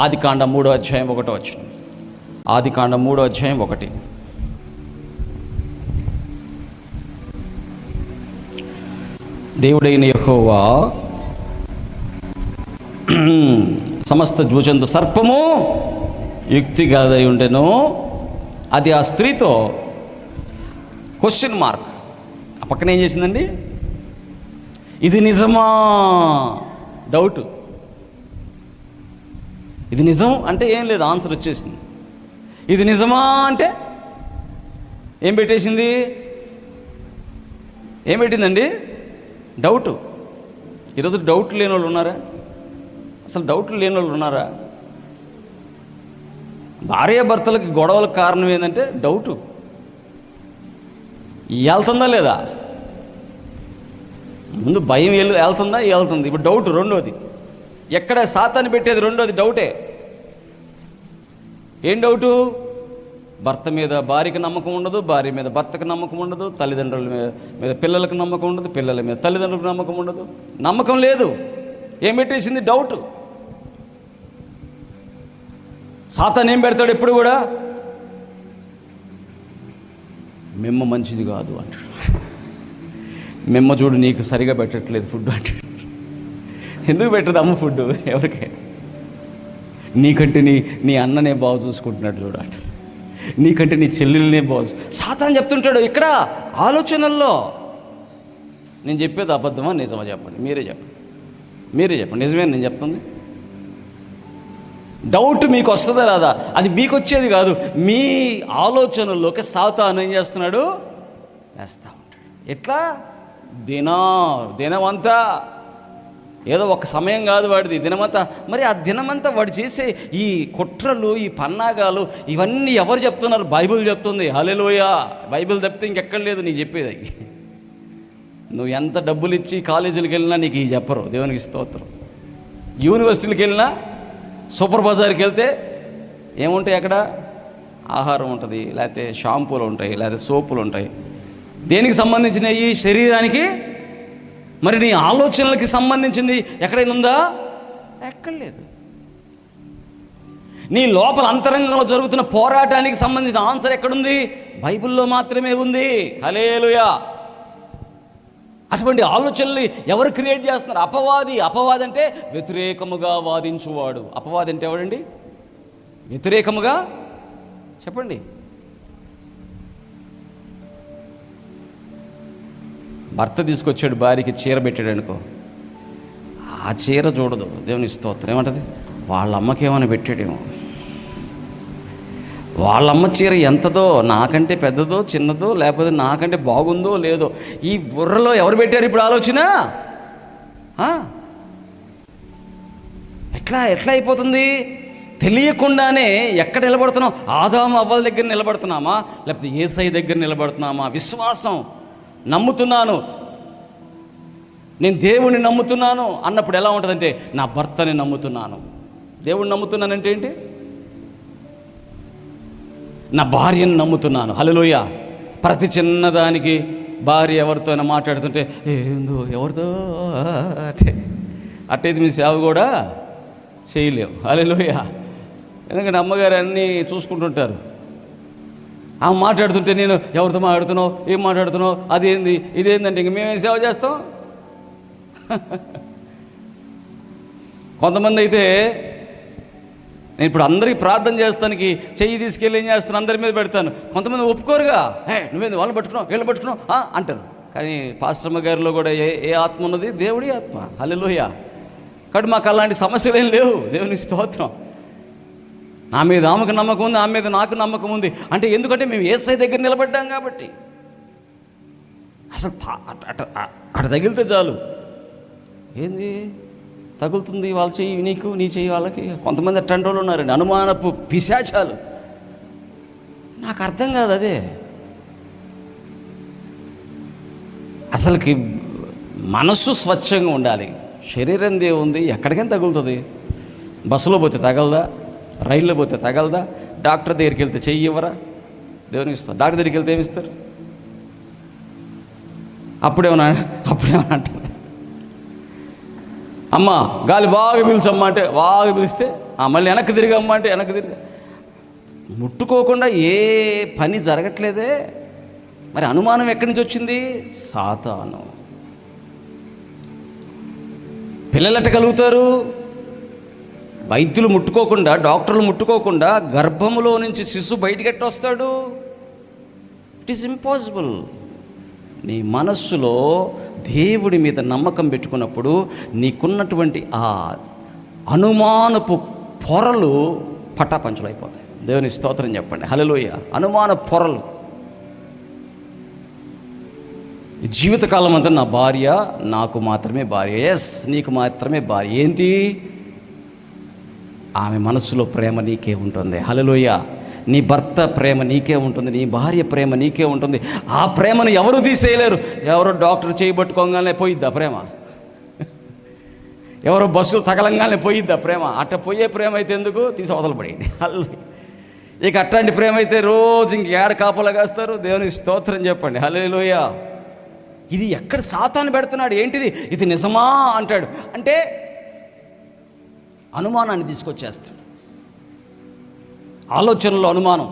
ఆదికాండం 3:1. ఆదికాండం 3:1. దేవుడైన యెహోవా సమస్త భుజంతు సర్పము యుక్తిగదై ఉండెను, అది ఆ స్త్రీతో క్వశ్చన్ మార్క్ ఆ పక్కన ఏం చేసిందండి? ఇది నిజమా? డౌట్. ఇది నిజం అంటే ఏం లేదు, ఆన్సర్ వచ్చేసింది. ఇది నిజమా అంటే ఏం పెట్టేసింది? ఏం పెట్టిందండి? డౌటు. ఈరోజు డౌట్ లేని వాళ్ళు ఉన్నారా? అసలు డౌట్లు లేని వాళ్ళు ఉన్నారా? భార్యాభర్తలకి గొడవలకు కారణం ఏంటంటే డౌటు. వెళ్తుందా లేదా? ముందు భయం వెళ్తుందా? వెళ్తుంది. ఇప్పుడు డౌట్ రెండోది. ఎక్కడ సాతాన్ని పెట్టేది రెండోది డౌటే. ఏం డౌటు? భర్త మీద భార్యకి నమ్మకం ఉండదు, భార్య మీద భర్తకు నమ్మకం ఉండదు, తల్లిదండ్రుల మీద పిల్లలకు నమ్మకం ఉండదు, పిల్లల మీద తల్లిదండ్రులకు నమ్మకం ఉండదు, నమ్మకం లేదు. ఏం పెట్టేసింది? డౌట్. సాతాను ఏం పెడతాడు ఎప్పుడు కూడా? మిమ్మ మంచిది కాదు అంటాడు. మిమ్మ చూడు నీకు సరిగా పెట్టట్లేదు ఫుడ్ అంటాడు. ఎందుకు పెట్టదు అమ్మ ఫుడ్ ఎవరికే? నీకంటే నీ అన్ననే బాగు చూసుకుంటున్నాడు చూడు అంటాడు. నీకంటే నీ చెల్లెలనే బాగు. సాతాను చెప్తుంటాడు ఇక్కడ ఆలోచనల్లో. నేను చెప్పేది అబద్ధమా నిజమా చెప్పండి, మీరే చెప్పండి. నిజమే నేను చెప్తుంది. డౌట్ మీకు వస్తుందా రాదా? అది మీకు వచ్చేది కాదు, మీ ఆలోచనల్లోకి సాతాను ఏం చేస్తున్నాడు? వేస్తూ ఉంటాడు. ఎట్లా? దినమంతా. ఏదో ఒక సమయం కాదు వాడిది, దినమంతా. మరి ఆ దినమంతా వాడు చేసే ఈ కుట్రలు, ఈ పన్నాగాలు, ఇవన్నీ ఎవరు చెప్తున్నారు? బైబిల్ చెప్తుంది. హల్లెలూయా. బైబిల్ తప్పితే ఇంకెక్కడ లేదు నీ చెప్పేది. నువ్వు ఎంత డబ్బులు ఇచ్చి కాలేజీలకు వెళ్ళినా నీకు ఈ చెప్పరు. దేవునికి స్తోత్రం. యూనివర్సిటీలకు వెళ్ళినా, సూపర్ బజార్కి వెళ్తే ఏముంటాయి అక్కడ? ఆహారం ఉంటుంది, లేకపోతే షాంపూలు ఉంటాయి, లేకపోతే సోపులు ఉంటాయి. దేనికి సంబంధించినవి? శరీరానికి. మరి నీ ఆలోచనలకి సంబంధించింది ఎక్కడైనా ఉందా? ఎక్కడ లేదు. నీ లోపల అంతరంగంలో జరుగుతున్న పోరాటానికి సంబంధించిన ఆన్సర్ ఎక్కడుంది? బైబిల్లో మాత్రమే ఉంది. హల్లెలూయా. అటువంటి ఆలోచనలు ఎవరు క్రియేట్ చేస్తున్నారు? అపవాది. అపవాది అంటే వ్యతిరేకముగా వాదించువాడు. అపవాది అంటే ఎవడండి? వ్యతిరేకముగా. చెప్పండి. భర్త తీసుకొచ్చాడు, భార్యకి చీర పెట్టాడు అనుకో, ఆ చీర చూడదు. దేవుని స్తోత్రం. ఏమంటది? వాళ్ళ అమ్మకి ఏమైనా పెట్టాడేమో. వాళ్ళమ్మ చీర ఎంతదో, నాకంటే పెద్దదో చిన్నదో, లేకపోతే నాకంటే బాగుందో లేదో, ఈ బుర్రలో ఎవరు పెట్టారు ఇప్పుడు ఆలోచన? ఎట్లా అయిపోతుంది? తెలియకుండానే ఎక్కడ నిలబడుతున్నాం? ఆదాము అవ్వల దగ్గర నిలబడుతున్నామా, లేకపోతే యేసయ్య దగ్గర నిలబడుతున్నామా? విశ్వాసం. నమ్ముతున్నాను, నేను దేవుణ్ణి నమ్ముతున్నాను అన్నప్పుడు ఎలా ఉంటుందంటే, నా భర్తని నమ్ముతున్నాను. దేవుణ్ణి నమ్ముతున్నానంటే ఏంటి? నా భార్యను నమ్ముతున్నాను. హల్లెలూయా. ప్రతి చిన్నదానికి భార్య ఎవరితోనైనా మాట్లాడుతుంటే ఏందో ఎవరితో అట్టయితే మీ సేవ కూడా చేయలేవు. హల్లెలూయా. ఎందుకంటే అమ్మగారు అన్నీ చూసుకుంటుంటారు. ఆమె మాట్లాడుతుంటే నేను ఎవరితో మాట్లాడుతున్నావు, ఏం మాట్లాడుతున్నావు, అదేంది ఇదేందంటే ఇంక మేమేం సేవ చేస్తాం? కొంతమంది అయితే నేను ఇప్పుడు అందరికీ ప్రార్థన చేస్తానికి చెయ్యి తీసుకెళ్ళి ఏం చేస్తాను, అందరి మీద పెడతాను. కొంతమంది ఒప్పుకోరుగా, నువ్వేంది వాళ్ళని పట్టుకున్నావు వీళ్ళని పట్టుకున్నావు అంటారు. కానీ పాస్టర్మ గారిలో కూడా ఏ ఆత్మ ఉన్నది? దేవుడి ఆత్మ. హల్లెలూయా. కాబట్టి మాకు అలాంటి సమస్యలు ఏం లేవు. దేవుని స్తోత్రం. నా మీద ఆమెకు నమ్మకం ఉంది, ఆమె మీద నాకు నమ్మకం ఉంది. అంటే ఎందుకంటే మేము యేసయ్య దగ్గర నిలబడ్డాం కాబట్టి. అసలు అటు తగిలితే చాలు. ఏంది తగులుతుంది? వాళ్ళ చెయ్యి నీకు, నీ చెయ్యి వాళ్ళకి. కొంతమంది అట్టంటి వాళ్ళు ఉన్నారండి, అనుమానపు పిశాచాలు. నాకు అర్థం కాదు అదే. అసలుకి మనస్సు స్వచ్ఛంగా ఉండాలి. శరీరం దేవుంది, ఎక్కడికైనా తగులుతుంది. బస్సులో పోతే తగలదా? రైల్లో పోతే తగలదా? డాక్టర్ దగ్గరికి వెళ్తే చెయ్యి ఇవ్వరా? దేవునికి ఇస్తారు. డాక్టర్ దగ్గరికి వెళ్తే ఏమి ఇస్తారు? అప్పుడేమన్నా అంటారు, అమ్మ గాలి బాగా పీల్చమ్మా అంటే బాగా పీలిస్తే మళ్ళీ వెనక్కి తిరిగమ్మా అంటే వెనక్కి తిరిగా. ముట్టుకోకుండా ఏ పని జరగట్లేదే. మరి అనుమానం ఎక్కడి నుంచి వచ్చింది? సాతాను. పిల్లలు ఎట్ట కలుగుతారు? వైద్యులు ముట్టుకోకుండా, డాక్టర్లు ముట్టుకోకుండా గర్భములో నుంచి శిశువు బయటికి ఎట్ట వస్తాడు? It is impossible. నీ మనస్సులో దేవుడి మీద నమ్మకం పెట్టుకున్నప్పుడు నీకున్నటువంటి ఆ అనుమానపు పొరలు పటాపంచలు అయిపోతాయి. దేవుని స్తోత్రం చెప్పండి. హల్లెలూయా. అనుమాన పొరలు. జీవితకాలం అంతా నా భార్య నాకు మాత్రమే భార్య. ఎస్, నీకు మాత్రమే భార్య. ఏంటి? ఆమె మనస్సులో ప్రేమ నీకే ఉంటుంది. హల్లెలూయా. నీ భర్త ప్రేమ నీకే ఉంటుంది, నీ భార్య ప్రేమ నీకే ఉంటుంది. ఆ ప్రేమను ఎవరు తీసేయలేరు. ఎవరో డాక్టర్ చేయబట్టుకోగానే పోయిద్దా ప్రేమ? ఎవరో బస్సులు తగలంగానే పోయిద్దా ప్రేమ? అట్ట పోయే ప్రేమ అయితే ఎందుకు? తీసి అవతల పడేయండి. ఇక అట్లాంటి ప్రేమ అయితే రోజు ఇంక ఏడ కాపలా కాస్తారు. దేవుని స్తోత్రం చెప్పండి. హల్లెలూయా. ఇది ఎక్కడ సాతాను పెడుతున్నాడు? ఏంటిది? ఇది నిజమా అంటాడు. అంటే అనుమానాన్ని తీసుకొచ్చేస్తాడు. ఆలోచనలో అనుమానం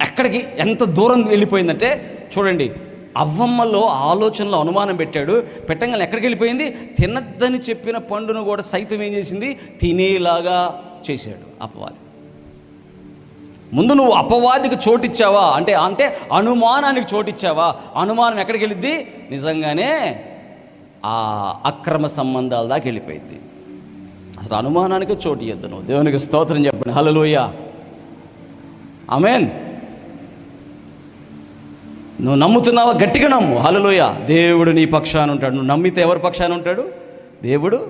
ఎక్కడికి ఎంత దూరం వెళ్ళిపోయిందంటే చూడండి, అవ్వమ్మలో ఆలోచనలో అనుమానం పెట్టాడు. పెట్టంగానే ఎక్కడికి వెళ్ళిపోయింది? తినద్దని చెప్పిన పండును కూడా సైతం ఏం చేసింది? తినేలాగా చేశాడు అపవాది. ముందు నువ్వు అపవాదికి చోటిచ్చావా అంటే అనుమానానికి చోటిచ్చావా? అనుమానం ఎక్కడికి వెళ్ళిద్ది? నిజంగానే ఆ అక్రమ సంబంధాల దాకా వెళ్ళిపోయింది. అసలు అనుమానానికి చోటు ఇవ్వద్దు నువ్వు. దేవునికి స్తోత్రం చెప్పండి. హల్లెలూయా. ఆమేన్. నువ్వు నమ్ముతున్నావా? గట్టిగా నమ్ము. హల్లెలూయా. దేవుడు నీ పక్షాన ఉంటాడు. నువ్వు నమ్మితే ఎవరి పక్షాన ఉంటాడు? దేవుడు.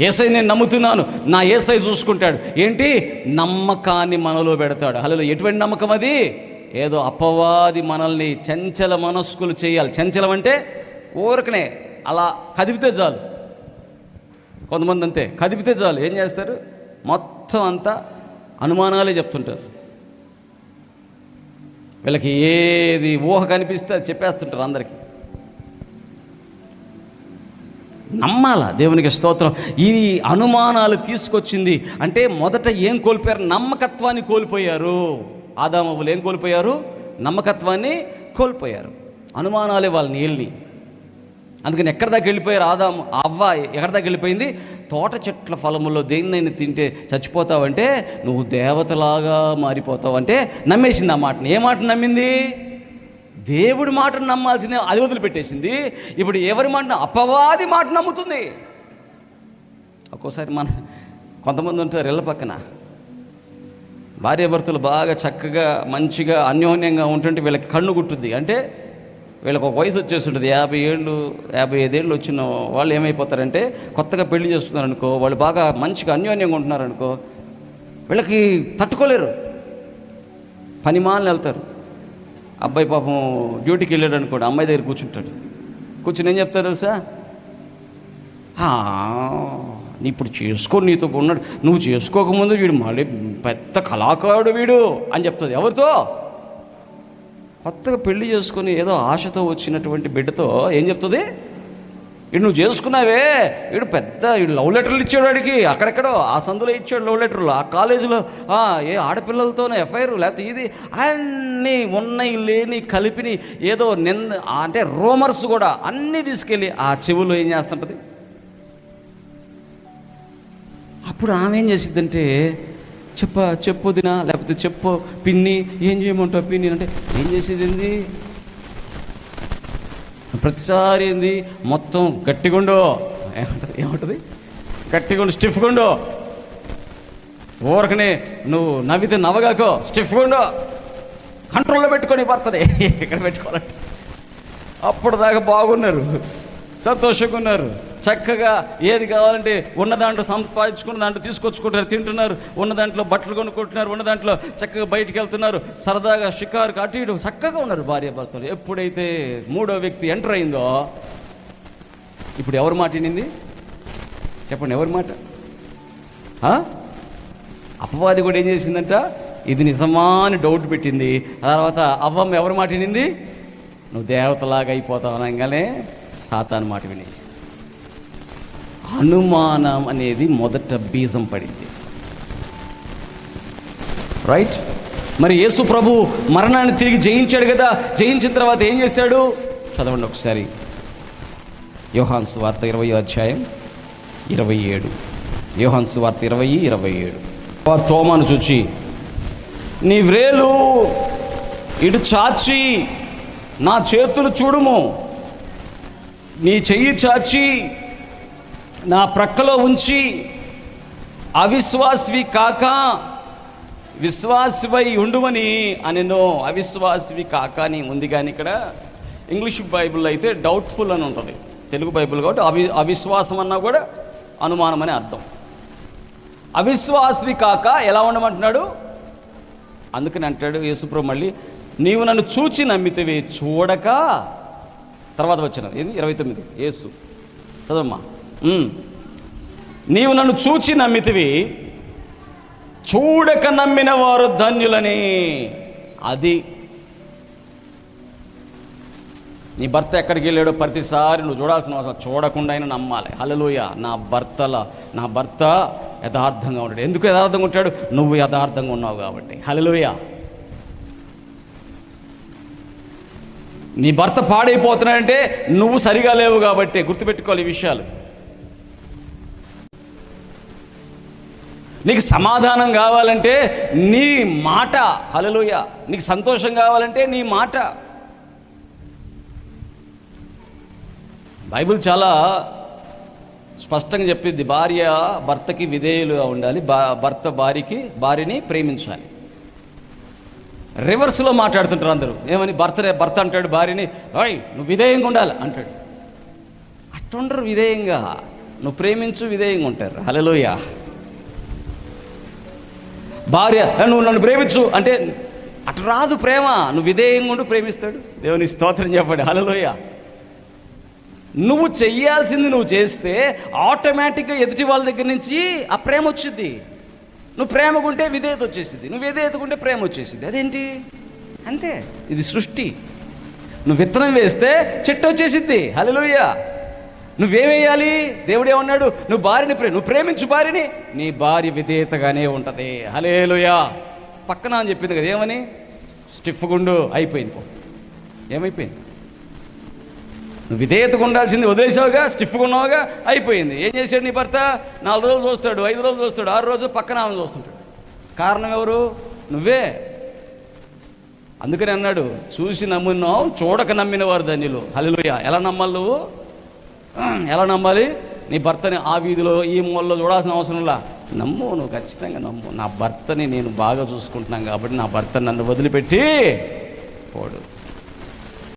యేసయ్య నేను నమ్ముతున్నాను, నా యేసయ్య చూసుకుంటాడు. ఏంటి? నమ్మకాన్ని మనలో పెడతాడు. హల్లెలూయా. ఎటువంటి నమ్మకం అది? ఏదో అపవాది మనల్ని చంచల మనస్కులు చేయాలి. చంచలం అంటే ఊరకనే అలా కదిపితే చాలు. కొంతమంది అంతే, కదిపితే చాలు ఏం చేస్తారు? మొత్తం అంతా అనుమానాలే చెప్తుంటారు. వీళ్ళకి ఏది ఊహ కనిపిస్తే అది చెప్పేస్తుంటారు అందరికీ. నమ్మాలా? దేవునికి స్తోత్రం. ఈ అనుమానాలు తీసుకొచ్చింది అంటే మొదట ఏం కోల్పోయారు? నమ్మకత్వాన్ని కోల్పోయారు. ఆదాము అవ్వలు ఏం కోల్పోయారు? నమ్మకత్వాన్ని కోల్పోయారు. అనుమానాలే వాళ్ళ నీళ్ళని. అందుకని ఎక్కడి దాకా వెళ్ళిపోయారు? ఆదాము అవ్వ ఎక్కడి దాకా వెళ్ళిపోయింది? తోట చెట్ల ఫలముల్లో దేన్నైనా తింటే చచ్చిపోతావంటే నువ్వు దేవతలాగా మారిపోతావంటే నమ్మేసింది ఆ మాటని. ఏ మాట నమ్మింది? దేవుడి మాటను నమ్మాల్సిందే, అది వదిలిపెట్టేసింది. ఇప్పుడు ఎవరి మాట? అపవాది మాట నమ్ముతుంది. ఒక్కోసారి కొంతమంది ఉంటారు ఇళ్ళ పక్కన భార్యాభర్తలు బాగా చక్కగా మంచిగా అన్యోన్యంగా ఉంటుంటే వీళ్ళకి కన్ను గుట్టుద్ది. అంటే వీళ్ళకి ఒక వయసు వచ్చేస్తుంటుంది. 50 ఏళ్ళు 55 ఏళ్ళు వచ్చిన వాళ్ళు ఏమైపోతారంటే కొత్తగా పెళ్లి చేస్తున్నారనుకో, వాళ్ళు బాగా మంచిగా అన్యోన్యంగా ఉంటున్నారనుకో, వీళ్ళకి తట్టుకోలేరు. పనిమాలని వెళ్తారు. అబ్బాయి పాపం డ్యూటీకి వెళ్ళాడు అనుకోండి, అమ్మాయి దగ్గర కూర్చుంటాడు. కూర్చుని ఏం చెప్తారు తెలుసా? ఇప్పుడు చేసుకొని నీతో ఉన్నాడు, నువ్వు చేసుకోకముందు వీడు మళ్ళీ పెద్ద కళాకారుడు వీడు అని చెప్తుంది. ఎవరితో? కొత్తగా పెళ్లి చేసుకొని ఏదో ఆశతో వచ్చినటువంటి బిడ్డతో ఏం చెప్తుంది? వీడు నువ్వు చేసుకున్నావే, వీడు లవ్ లెటర్లు ఇచ్చాడు వాడికి. అక్కడెక్కడో ఆ సందులో ఇచ్చాడు లవ్ లెటర్లు, ఆ కాలేజీలో ఏ ఆడపిల్లలతోనే ఎఫ్ఐఆర్, లేకపోతే ఇది అన్నీ ఉన్నాయి లేని కలిపిని ఏదో అంటే రూమర్స్ కూడా అన్నీ తీసుకెళ్ళి ఆ చెవులో ఏం చేస్తుంటుంది. అప్పుడు ఆమె ఏం చేసిద్దంటే చెప్పొదినా, లేకపోతే చెప్పు పిన్ని, ఏం చేయమంటావు పిన్ని అంటే ఏం చేసేది ఏంది? ప్రతిసారి ఏంది? మొత్తం గట్టిగుండో ఏమంటుంది? గట్టిగుండు, స్టిఫ్గుండో. ఊరకనే నువ్వు నవ్వితే నవ్వగాకో, స్టిఫ్గుండో, కంట్రోల్లో పెట్టుకొని భర్తనే ఇక్కడ పెట్టుకోవాలంటే. అప్పుడు దాకా బాగున్నారు, సంతోషంగా ఉన్నారు, చక్కగా ఏది కావాలంటే ఉన్న దాంట్లో సంపాదించుకున్న దాంట్లో తీసుకొచ్చుకుంటారు, తింటున్నారు, ఉన్న దాంట్లో బట్టలు కొనుక్కుంటున్నారు, ఉన్న దాంట్లో చక్కగా బయటికి వెళ్తున్నారు, సరదాగా షికారుకు అటు ఇటు చక్కగా ఉన్నారు భార్యాభర్తలు. ఎప్పుడైతే మూడో వ్యక్తి ఎంటర్ అయిందో ఇప్పుడు ఎవరి మాట వినింది? చెప్పండి, ఎవరి మాట? అపవాది కూడా ఏం చేసిందంట? ఇది నిజమా అని డౌట్ పెట్టింది. తర్వాత అవ్వమ్మ ఎవరి మాట వినింది? నువ్వు దేవతలాగా అయిపోతావు అనగానే సాతాను మాట వినేసి అనుమానం అనేది మొదట బీజం పడింది. రైట్? మరి యేసు ప్రభు మరణాన్ని తిరిగి జయించాడు కదా. జయించిన తర్వాత ఏం చేశాడు? చదవండి ఒకసారి. యోహాను సువార్త 20వ అధ్యాయం 27. యోహాను సువార్త 20:27. తోమాను చూచి, నీ వ్రేలు ఇటు చాచి నా చేతులు చూడుము, నీ చెయ్యి చాచి నా ప్రక్కలో ఉంచి అవిశ్వాసివి కాక విశ్వాసివై ఉండుమని అనెను. అవిశ్వాసివి కాక అని ఉంది, కానీ ఇక్కడ ఇంగ్లీష్ బైబిల్లో అయితే డౌట్ఫుల్ అని ఉంటుంది. తెలుగు బైబిల్ కాబట్టి అవిశ్వాసం అన్నా కూడా అనుమానం అని అర్థం. అవిశ్వాసివి కాక ఎలా ఉండమంటున్నాడు? అందుకని అంటాడు యేసుప్రభు మళ్ళీ, నీవు నన్ను చూచి నమ్మితివి, చూడక. తర్వాత వచ్చిన ఇది 29 యేసు చదవమ్మా. నీవు నన్ను చూచి నమ్మితివి, చూడక నమ్మిన వారు ధన్యులని. అది నీ భర్త ఎక్కడికి వెళ్ళాడో ప్రతిసారి నువ్వు చూడాల్సిన అవసరం, చూడకుండా అయినా నమ్మాలి. హల్లెలూయా. నా భర్త యథార్థంగా ఉంటాడు. ఎందుకు యథార్థంగా ఉంటాడు? నువ్వు యథార్థంగా ఉన్నావు కాబట్టి. హల్లెలూయా. నీ భర్త పాడైపోతున్నాడంటే నువ్వు సరిగా లేవు కాబట్టి. గుర్తుపెట్టుకోవాలి ఈ విషయాలు. నీకు సమాధానం కావాలంటే నీ మాట. హల్లెలూయా. నీకు సంతోషం కావాలంటే నీ మాట. బైబిల్ చాలా స్పష్టంగా చెప్పింది, భార్య భర్తకి విధేయులుగా ఉండాలి, భర్త భార్యని ప్రేమించాలి. రివర్స్లో మాట్లాడుతుంటారు అందరూ. ఏమని? భర్త అంటాడు భార్యని, ఓయ్ నువ్వు విధేయంగా ఉండాలి అంటాడు. అట్టుండరు విధేయంగా. నువ్వు ప్రేమించు, విధేయంగా ఉంటారు. హల్లెలూయా. భార్య నువ్వు నన్ను ప్రేమించు అంటే అటు రాదు ప్రేమ. నువ్వు విధేయంగా ఉండి ప్రేమిస్తాడు. దేవుని స్తోత్రం చెప్పండి. హల్లెలూయా. నువ్వు చెయ్యాల్సింది నువ్వు చేస్తే ఆటోమేటిక్గా ఎదుటి వాళ్ళ దగ్గర నుంచి ఆ ప్రేమ వచ్చింది. నువ్వు ప్రేమకుంటే విధేయత వచ్చేసింది, నువ్వు విధేయతకుంటే ప్రేమ వచ్చేసింది. అదేంటి? అంతే, ఇది సృష్టి. నువ్వు విత్తనం వేస్తే చెట్టు వచ్చేసిద్ది. హల్లెలూయా. నువ్వేమేయాలి? దేవుడు ఏమన్నాడు? నువ్వు ప్రేమించు భార్యని, నీ భార్య విధేయతగానే ఉంటుంది. హల్లెలూయా. పక్కన అని చెప్పింది కదా, ఏమని? స్టిఫ్ గుండు అయిపోయింది. ఏమైపోయింది? నువ్వు విధేయతగా ఉండాల్సింది వదిలేసావుగా, స్టిఫ్గా ఉన్నావుగా, అయిపోయింది. ఏం చేశాడు నీ భర్త? 4 రోజులు చూస్తాడు, 5 రోజులు చూస్తాడు, 6 రోజులు పక్కన ఆమెను చూస్తుంటాడు. కారణం ఎవరు? నువ్వే. అందుకని అన్నాడు, చూసి నమ్మినావు, చూడక నమ్మిన వారు ధన్యులు. హల్లెలూయా. ఎలా నమ్మాలి నువ్వు? ఎలా నమ్మాలి? నీ భర్తని ఆ వీధిలో ఈ మూలలో చూడాల్సిన అవసరంలా నమ్ము. నువ్వు ఖచ్చితంగా నమ్ము. నా భర్తని నేను బాగా చూసుకుంటున్నాను కాబట్టి నా భర్త నన్ను వదిలిపెట్టి పోడు.